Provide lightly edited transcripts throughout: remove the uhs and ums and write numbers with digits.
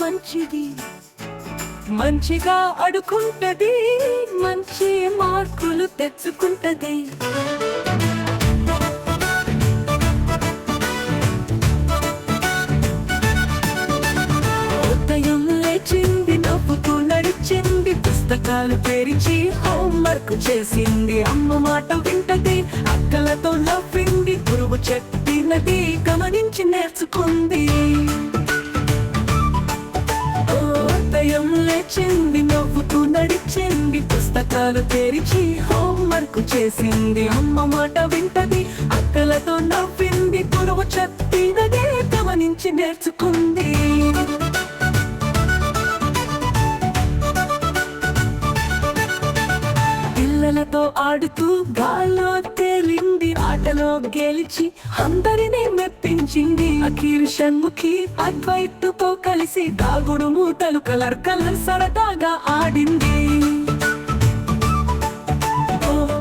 మంచిది, మంచిగా అడుకుంటది, మంచి మార్కులు తెచ్చుకుంటది. ఉదయం లేచింది, నవ్వుతూ నడిచింది, పుస్తకాలు తెరిచి హోంవర్క్ చేసింది. అమ్మ మాట వింటది, అక్కలతో నవ్వింది, గురువు చెప్పినది గమనించి నేర్చుకుంది. ఉదయం లేచింది, నవ్వుతూ నడిచింది, పుస్తకాలు తెరిచి హోంవర్క్ చేసింది. అమ్మ మాట వింటది, అక్కలతో నవ్వింది, గురువు చెప్పినది గమనించి నేర్చుకుంది. పిల్లలతో ఆడుతూ గాల్లో తేలింది, ఆటలో గెలిచి అందరినీ మెప్పించింది. అఖిల్ షణ్ముఖి అద్వైత్తో కలిసి దాగుడు మూతలు కలర్ సరదాగా ఆడింది.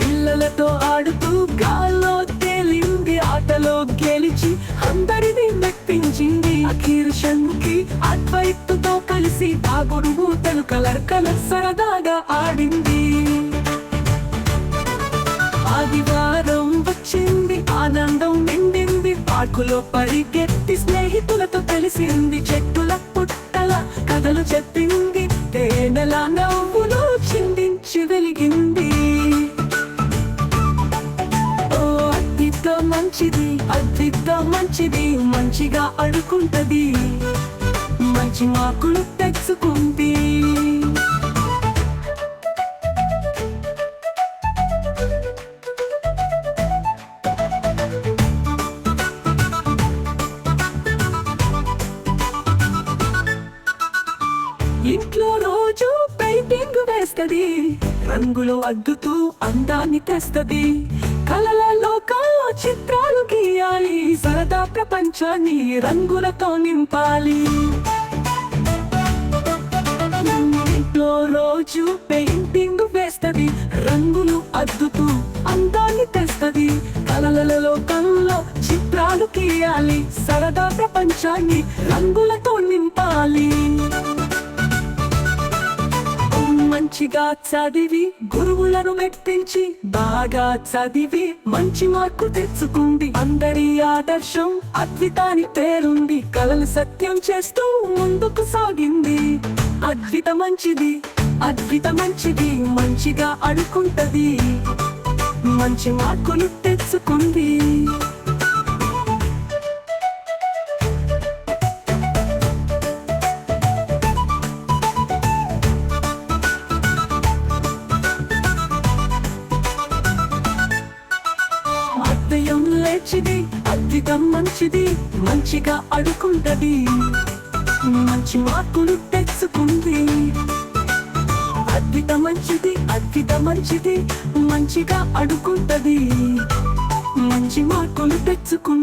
పిల్లలతో ఆడుతూ గాల్లో తేలింది, ఆటలో గెలిచి అందరినీ మెప్పించింది. అఖిల్ షణ్ముఖి అద్వైత్తో కలిసి దాగుడు మూతలు కలర్ సరదాగా ఆడింది. ఆదివారం వచ్చింది, ఆనందం నిండింది, పార్కులో పరిగెత్తి స్నేహితులతో కలిసింది. చెట్టుల పుట్టల కథలు చెప్పింది, తేనెల నవ్వులు చిందించి వెలిగింది. ఓ అద్దితో మంచిది, అద్దితో మంచిది, మంచిగా అడుకుంటది, మంచి మార్కులు తెచ్చుకుంది. ఇంట్లో రోజు పెయింటింగ్ వేస్తది, రంగులు అద్దుతూ అందాన్ని తెస్తది. కలల లోకంలో చిత్రాలు గీయాలి, సరదా ప్రపంచాన్ని రంగులతో నింపాలి. ఇంట్లో రోజు పెయింటింగ్ వేస్తది, రంగులు అద్దుతూ అందాన్ని తెస్తది. కలల లోకంలో చిత్రాలు గీయాలి, సరదా ప్రపంచాన్ని రంగులతో నింపాలి. మంచిగా చదివి గురువులను మెప్పించి, బాగా చదివి మంచి మార్కు తెచ్చుకుంది. అందరి ఆదర్శం అద్వితాని పేరుంది, కలలు సత్యం చేస్తూ ముందుకు సాగింది. అద్విత మంచిది, అద్విత మంచిది, మంచిగా అడుకుంటది, మంచి మార్కులు తెచ్చుకుంది. ఉదయం లేచిది, అద్వితం మంచిది, మంచిగా అడుకుంటది, మంచి మార్కులు తెచ్చుకుంది. అద్విత మంచిది, అద్విత మంచిది, మంచిగా అడుకుంటది, మంచి మార్కులు తెచ్చుకుంది.